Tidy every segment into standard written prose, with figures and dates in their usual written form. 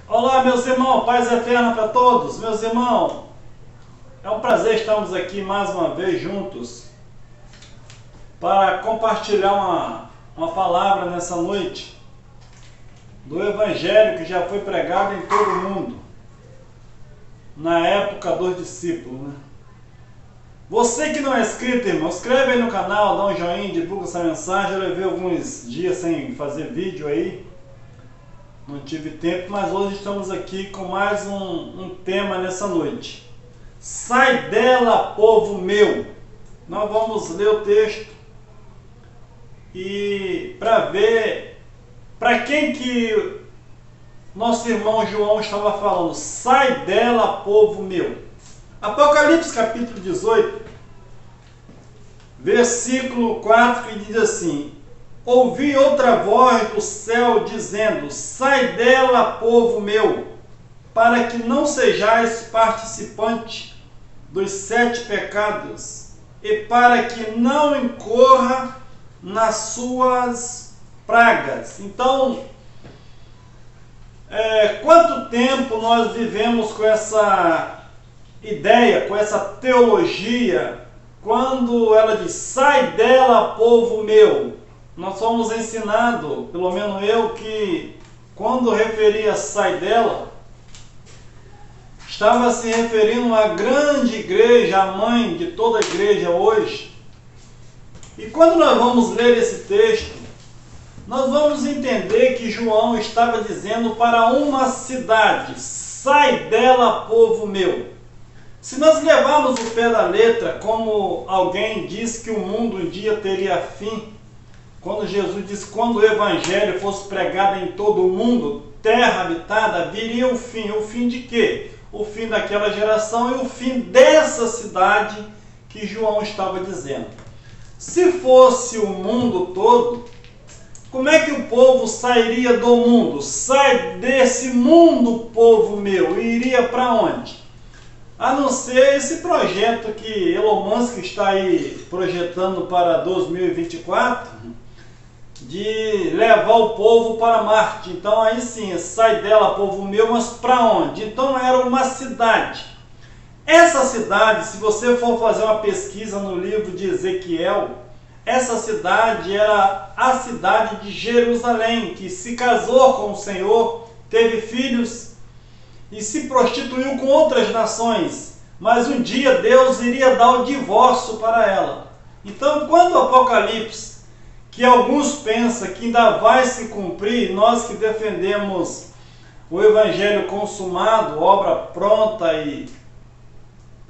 Olá, meus irmãos, paz eterna para todos. Meus irmãos, é um prazer estarmos aqui mais uma vez juntos para compartilhar uma palavra nessa noite do Evangelho que já foi pregado em todo o mundo, na época dos discípulos, né? Você que não é inscrito, irmão, inscreve aí no canal, dá um joinha, divulga essa mensagem. Eu levei alguns dias sem fazer vídeo aí, não tive tempo, mas hoje estamos aqui com mais um tema nessa noite. Sai dela, povo meu. Nós vamos ler o texto e para ver para quem que nosso irmão João estava falando. Sai dela, povo meu. Apocalipse capítulo 18, versículo 4, que diz assim: ouvi outra voz do céu dizendo: sai dela, povo meu, para que não sejais participante dos 7 pecados, e para que não incorra nas suas pragas. Então, quanto tempo nós vivemos com essa ideia, com essa teologia, quando ela diz: sai dela, povo meu? Nós somos ensinados, pelo menos eu, que quando referia sai dela, estava se referindo à grande igreja, a mãe de toda a igreja hoje. E quando nós vamos ler esse texto, nós vamos entender que João estava dizendo para uma cidade: sai dela, povo meu. Se nós levarmos o pé da letra, como alguém disse que o mundo um dia teria fim, quando Jesus disse: quando o evangelho fosse pregado em todo o mundo, terra habitada, viria o fim. O fim de quê? O fim daquela geração e o fim dessa cidade que João estava dizendo. Se fosse o mundo todo, como é que o povo sairia do mundo? Sai desse mundo, povo meu, e iria para onde? A não ser esse projeto que Elon Musk está aí projetando para 2024, de levar o povo para Marte. Então aí sim, sai dela, povo meu, mas para onde? Então era uma cidade. Essa cidade, se você for fazer uma pesquisa no livro de Ezequiel, essa cidade era a cidade de Jerusalém, que se casou com o Senhor, teve filhos e se prostituiu com outras nações, mas um dia Deus iria dar o divórcio para ela. Então, quando o Apocalipse, que alguns pensam que ainda vai se cumprir, nós que defendemos o Evangelho consumado, obra pronta e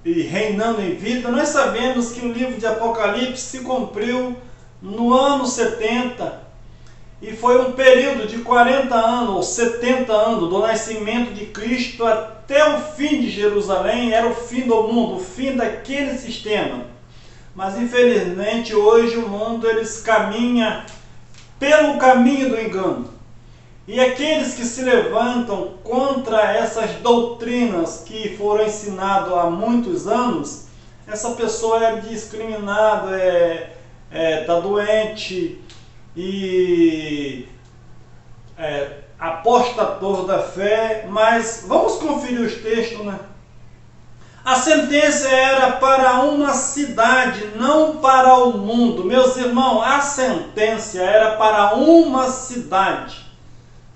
reinando em vida, nós sabemos que o livro de Apocalipse se cumpriu no ano 70, e foi um período de 40 anos ou 70 anos do nascimento de Cristo até o fim de Jerusalém. Era o fim do mundo, o fim daquele sistema. Mas infelizmente hoje o mundo caminha pelo caminho do engano. E aqueles que se levantam contra essas doutrinas que foram ensinadas há muitos anos, essa pessoa é discriminada, está doente e apostator da fé. Mas vamos conferir os textos, né? A sentença era para uma cidade, não para o mundo. Meus irmãos, a sentença era para uma cidade,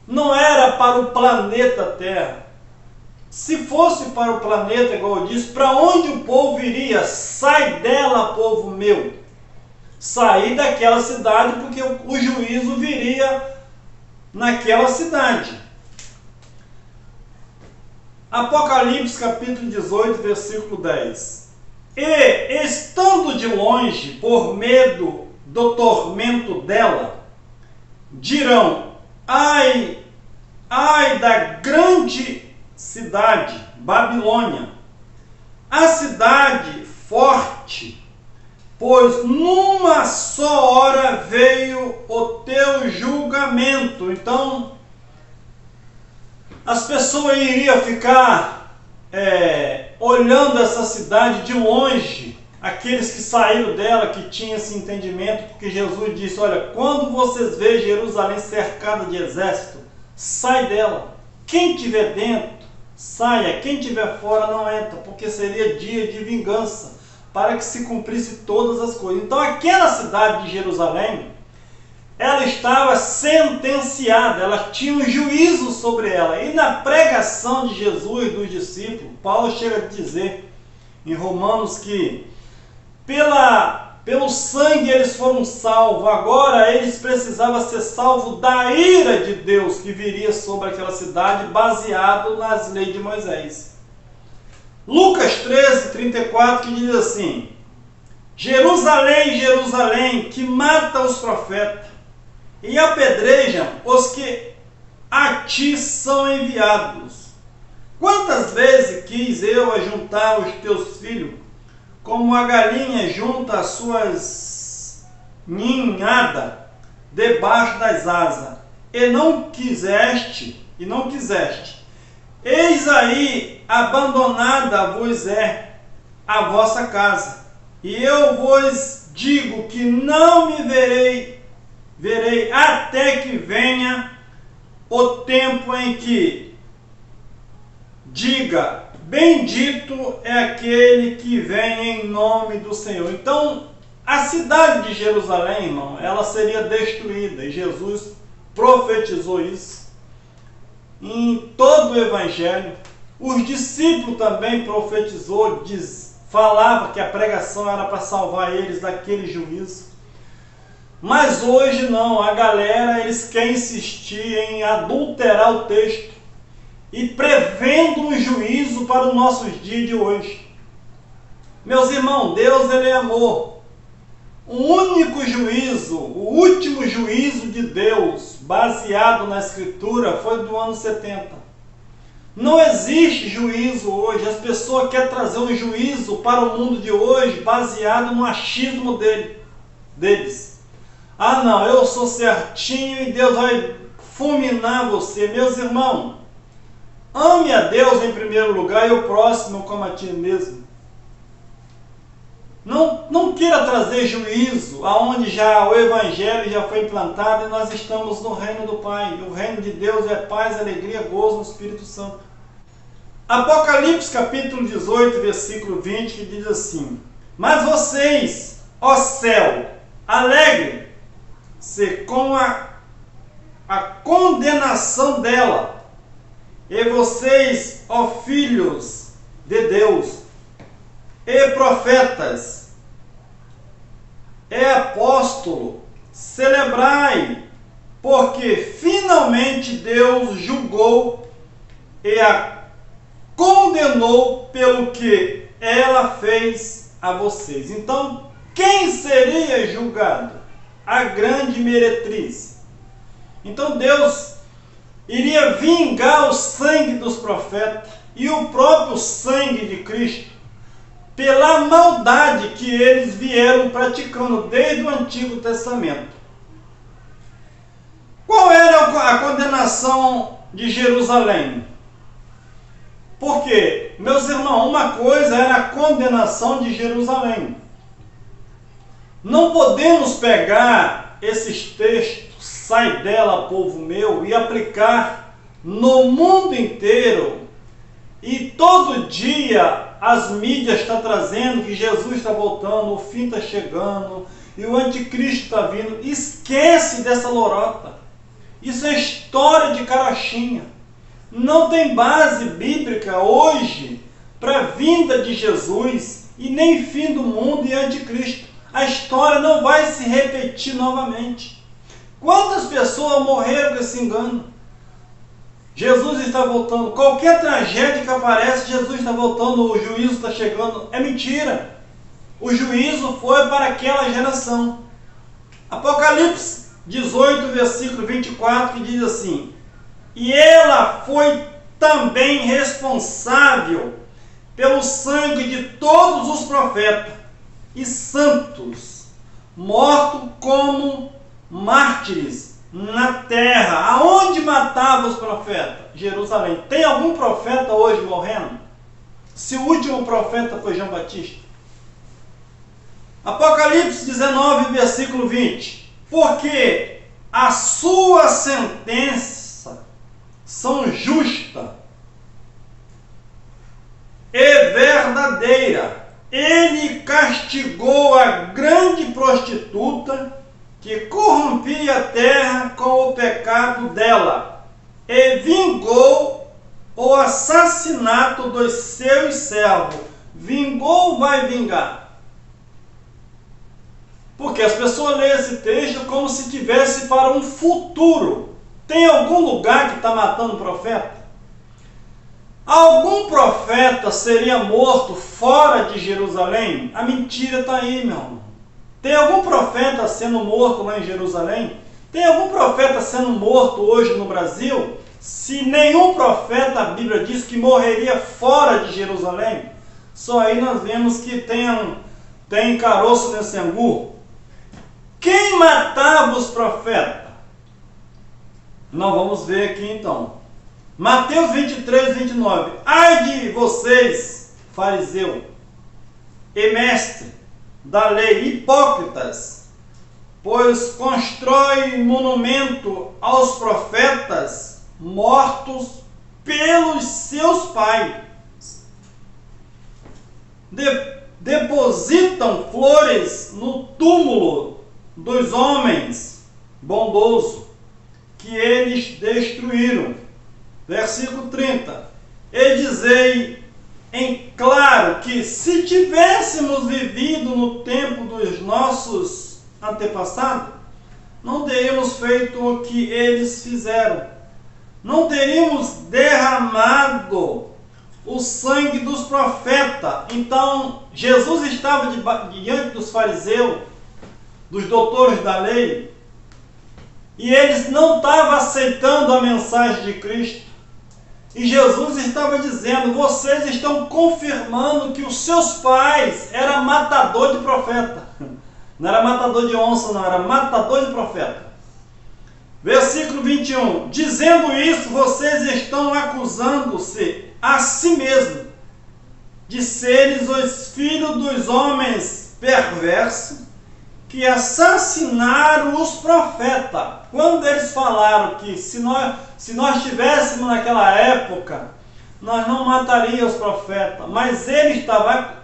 não era para o planeta Terra. Se fosse para o planeta, igual eu disse, para onde o povo iria? Sai dela, povo meu. Sair daquela cidade, porque o juízo viria naquela cidade. Apocalipse capítulo 18, versículo 10. E, estando de longe, por medo do tormento dela, dirão: ai, ai da grande cidade, Babilônia, a cidade forte, pois numa só hora veio o teu julgamento. Então, as pessoas iriam ficar olhando essa cidade de longe, aqueles que saíram dela, que tinham esse entendimento, porque Jesus disse: olha, quando vocês veem Jerusalém cercada de exército, sai dela. quem tiver dentro, saia, quem tiver fora, não entra, porque seria dia de vingança, para que se cumprisse todas as coisas. Então aquela cidade de Jerusalém, ela estava sentenciada, ela tinha um juízo sobre ela. E na pregação de Jesus, dos discípulos, Paulo chega a dizer em Romanos que pelo sangue eles foram salvos, agora eles precisavam ser salvos da ira de Deus que viria sobre aquela cidade, baseado nas leis de Moisés. Lucas 13, 34, que diz assim: Jerusalém, Jerusalém, que mata os profetas e apedrejam os que a ti são enviados. Quantas vezes quis eu ajuntar os teus filhos, como a galinha junta as suas ninhadas debaixo das asas, e não quiseste. Eis aí, abandonada vos é a vossa casa, e eu vos digo que não me verei até que venha o tempo em que diga: bendito é aquele que vem em nome do Senhor. Então, a cidade de Jerusalém, irmão, ela seria destruída, e Jesus profetizou isso em todo o Evangelho. Os discípulos também profetizou, falava que a pregação era para salvar eles daquele juízo. Mas hoje não, a galera, eles querem insistir em adulterar o texto e prevendo um juízo para os nossos dias de hoje. Meus irmãos, Deus, ele é amor. O único juízo, o último juízo de Deus, baseado na Escritura, foi do ano 70. Não existe juízo hoje. As pessoas querem trazer um juízo para o mundo de hoje, baseado no achismo deles. Ah não, eu sou certinho e Deus vai fulminar você. Meus irmãos, ame a Deus em primeiro lugar e o próximo como a ti mesmo. Não queira trazer juízo aonde já o Evangelho já foi implantado e nós estamos no reino do Pai. O reino de Deus é paz, alegria, gozo no Espírito Santo. Apocalipse capítulo 18, versículo 20, que diz assim: mas vocês, ó céu, alegrem-se com a condenação dela, e vocês, ó filhos de Deus, e profetas, e apóstolo, celebrai, porque finalmente Deus julgou e a condenou pelo que ela fez a vocês. Então, quem seria julgado? A grande meretriz. Então Deus iria vingar o sangue dos profetas e o próprio sangue de Cristo pela maldade que eles vieram praticando desde o Antigo Testamento. Qual era a condenação de Jerusalém? Porque, meus irmãos, uma coisa era a condenação de Jerusalém. Não podemos pegar esses textos, sai dela, povo meu, e aplicar no mundo inteiro. E todo dia as mídias estão trazendo que Jesus está voltando, o fim está chegando, e o anticristo está vindo. Esquece dessa lorota. Isso é história de carochinha. Não tem base bíblica hoje para a vinda de Jesus e nem fim do mundo e anticristo. A história não vai se repetir novamente. Quantas pessoas morreram com esse engano? Jesus está voltando. Qualquer tragédia que aparece, Jesus está voltando, o juízo está chegando. É mentira. O juízo foi para aquela geração. Apocalipse 18, versículo 24, que diz assim: e ela foi também responsável pelo sangue de todos os profetas e santos, mortos como mártires na terra. Aonde matava os profetas? Jerusalém. Tem algum profeta hoje morrendo? Se o último profeta foi João Batista. Apocalipse 19, versículo 20. Porque a sua sentença são justa e verdadeira. Ele castigou a grande prostituta que corrompia a terra com o pecado dela e vingou o assassinato dos seus servos. Vingou ou vai vingar? Porque as pessoas leem esse texto como se tivesse para um futuro. Tem algum lugar que está matando o profeta? Algum profeta seria morto fora de Jerusalém? A mentira está aí, meu irmão. Tem algum profeta sendo morto lá em Jerusalém? Tem algum profeta sendo morto hoje no Brasil? Se nenhum profeta, a Bíblia diz que morreria fora de Jerusalém, só aí nós vemos que tem caroço nesse angu. Quem matava os profetas? Nós vamos ver aqui então. Mateus 23, 29. Ai de vocês, fariseu e mestre da lei, hipócritas, pois constrói monumento aos profetas mortos pelos seus pais. Depositam flores no túmulo dos homens bondosos que eles destruíram. Versículo 30. E dizei em claro que se tivéssemos vivido no tempo dos nossos antepassados, não teríamos feito o que eles fizeram. Não teríamos derramado o sangue dos profetas. Então, Jesus estava diante dos fariseus, dos doutores da lei, e eles não estavam aceitando a mensagem de Cristo. E Jesus estava dizendo: vocês estão confirmando que os seus pais eram matador de profeta. Não era matador de onça, não, era matador de profeta. Versículo 21. Dizendo isso, vocês estão acusando-se a si mesmos de seres os filhos dos homens perversos que assassinaram os profetas. Quando eles falaram que se nós estivéssemos naquela época, nós não mataríamos os profetas, mas ele estava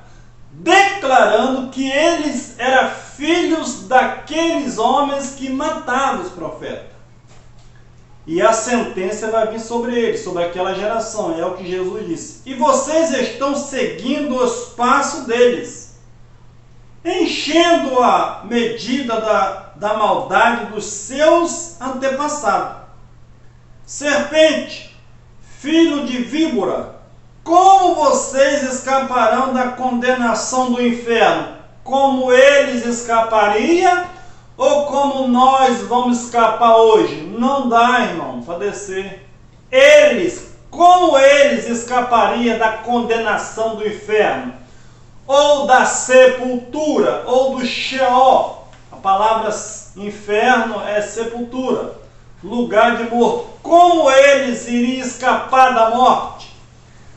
declarando que eles eram filhos daqueles homens que mataram os profetas. E a sentença vai vir sobre eles, sobre aquela geração, é o que Jesus disse. E vocês estão seguindo os passos deles, enchendo a medida da maldade dos seus antepassados. Serpente, filho de víbora, como vocês escaparão da condenação do inferno? Como eles escapariam ou como nós vamos escapar hoje? Não dá, irmão, para descer. Como eles escapariam da condenação do inferno? Ou da sepultura, ou do Sheol. A palavra inferno é sepultura, lugar de morto. Como eles iriam escapar da morte?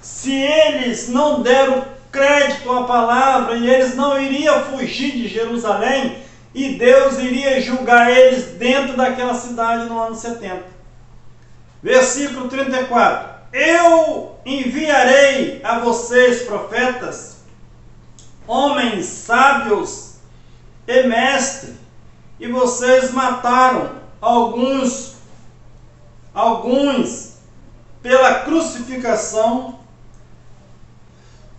Se eles não deram crédito à palavra, e eles não iriam fugir de Jerusalém, e Deus iria julgar eles dentro daquela cidade no ano 70. Versículo 34. Eu enviarei a vocês profetas, homens sábios e mestres, e vocês mataram alguns pela crucificação,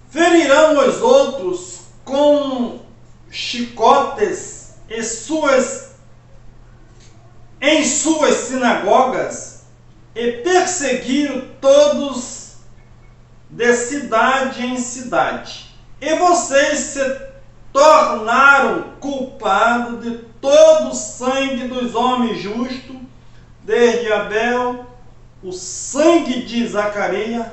ferirão os outros com chicotes em suas sinagogas, e perseguiram todos de cidade em cidade. E vocês se tornaram culpados de todo o sangue dos homens justos, desde Abel, o sangue de Zacarias,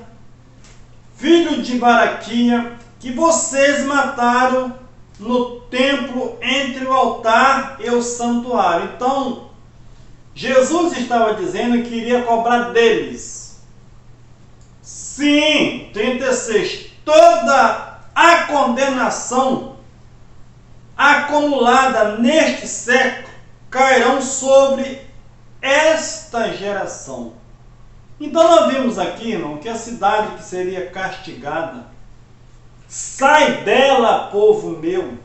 filho de Baraquia, que vocês mataram no templo entre o altar e o santuário. Então, Jesus estava dizendo que iria cobrar deles. Sim, 36. Toda a condenação acumulada neste século cairão sobre esta geração. Então nós vimos aqui, irmão, que a cidade que seria castigada, sai dela, povo meu,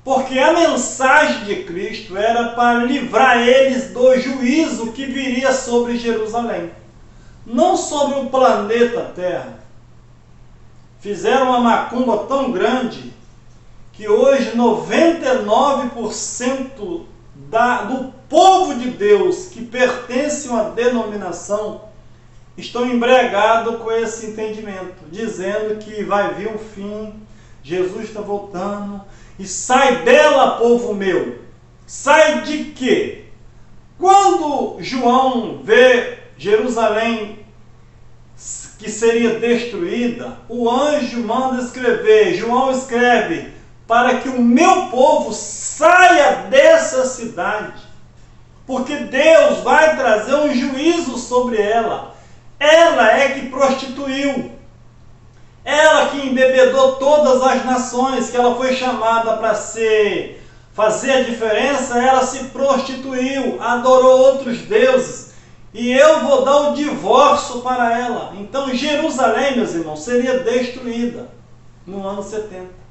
porque a mensagem de Cristo era para livrar eles do juízo que viria sobre Jerusalém, não sobre o planeta Terra. Fizeram uma macumba tão grande que hoje 99% do povo de Deus que pertence a uma denominação estão embriagados com esse entendimento, dizendo que vai vir um fim, Jesus está voltando, e sai dela, povo meu. Sai de quê? Quando João vê Jerusalém que seria destruída, o anjo manda escrever, João escreve, para que o meu povo saia dessa cidade, porque Deus vai trazer um juízo sobre ela. Ela é que prostituiu, ela que embebedou todas as nações, que ela foi chamada para fazer a diferença, ela se prostituiu, adorou outros deuses, e eu vou dar o divórcio para ela. Então Jerusalém, meus irmãos, seria destruída no ano 70.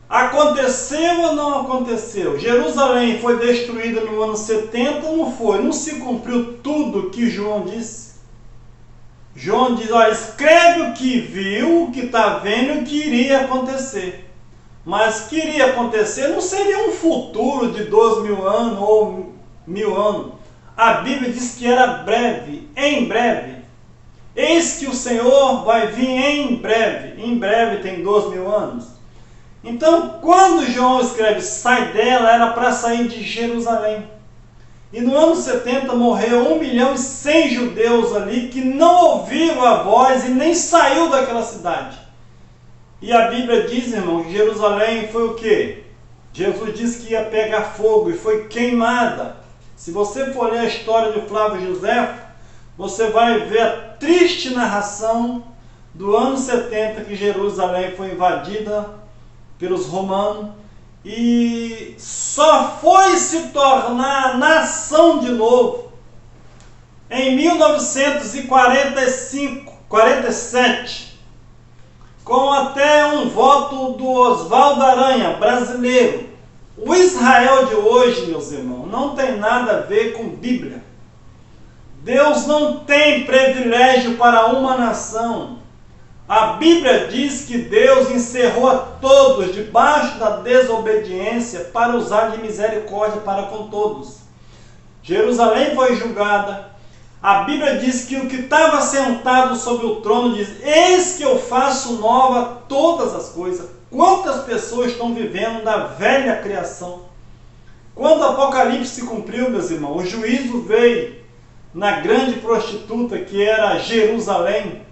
Aconteceu ou não aconteceu? Jerusalém foi destruída no ano 70 ou não foi? Não se cumpriu tudo que João disse? João diz, olha, escreve o que viu, o que está vendo, o que iria acontecer. Mas que iria acontecer não seria um futuro de 2000 anos ou 1000 anos. A Bíblia diz que era breve, em breve. Eis que o Senhor vai vir em breve tem 2000 anos. Então, quando João escreve sai dela, era para sair de Jerusalém. E no ano 70 morreu 1.100.000 judeus ali que não ouviram a voz e nem saiu daquela cidade. E a Bíblia diz, irmão, que Jerusalém foi o quê? Jesus disse que ia pegar fogo e foi queimada. Se você for ler a história de Flávio José, você vai ver a triste narração do ano 70 que Jerusalém foi invadida pelos romanos e só foi se tornar nação de novo em 1947, com até um voto do Oswaldo Aranha, brasileiro. O Israel de hoje, meus irmãos, não tem nada a ver com Bíblia. Deus não tem privilégio para uma nação. A Bíblia diz que Deus encerrou a todos debaixo da desobediência para usar de misericórdia para com todos. Jerusalém foi julgada. A Bíblia diz que o que estava sentado sobre o trono diz, eis que eu faço nova todas as coisas. Quantas pessoas estão vivendo da velha criação? Quando o Apocalipse se cumpriu, meus irmãos, o juízo veio na grande prostituta que era Jerusalém.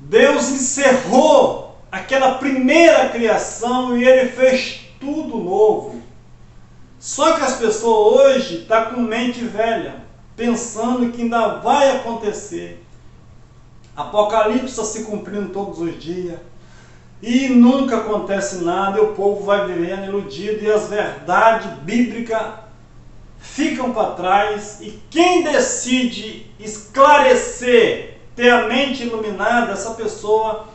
Deus encerrou aquela primeira criação e Ele fez tudo novo. Só que as pessoas hoje estão com mente velha, pensando que ainda vai acontecer. Apocalipse está se cumprindo todos os dias e nunca acontece nada, e o povo vai vivendo iludido e as verdades bíblicas ficam para trás, e quem decide esclarecer, ter a mente iluminada, essa pessoa,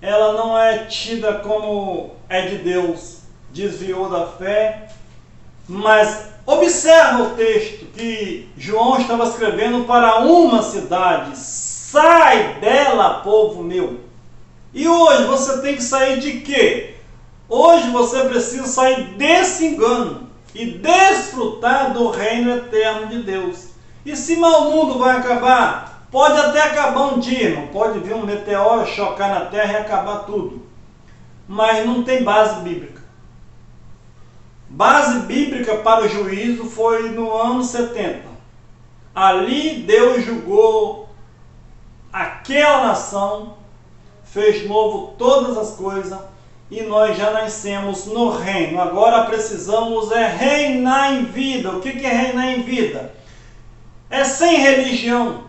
ela não é tida como é de Deus, desviou da fé. Mas observa o texto que João estava escrevendo para uma cidade, sai dela, povo meu. E hoje você tem que sair de quê? Hoje você precisa sair desse engano e desfrutar do reino eterno de Deus. E se mal mundo vai acabar, pode até acabar um dia, irmão. Pode vir um meteoro, chocar na terra e acabar tudo. Mas não tem base bíblica. Base bíblica para o juízo foi no ano 70. Ali Deus julgou aquela nação, fez novo todas as coisas, e nós já nascemos no reino. Agora precisamos reinar em vida. O que é reinar em vida? É sem religião.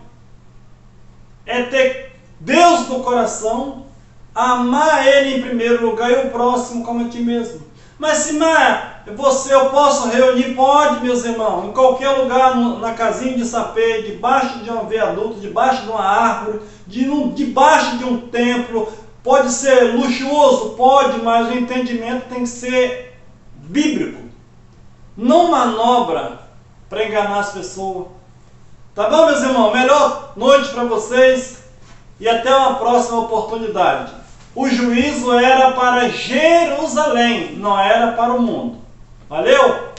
É ter Deus no coração, amar Ele em primeiro lugar e o próximo como a ti mesmo. Mas se eu posso reunir? Pode, meus irmãos, em qualquer lugar, na casinha de sapê, debaixo de um viaduto, debaixo de uma árvore, debaixo de um templo. Pode ser luxuoso? Pode, mas o entendimento tem que ser bíblico. Não manobra para enganar as pessoas. Tá bom, meus irmãos? Melhor noite para vocês e até uma próxima oportunidade. O juízo era para Jerusalém, não era para o mundo. Valeu?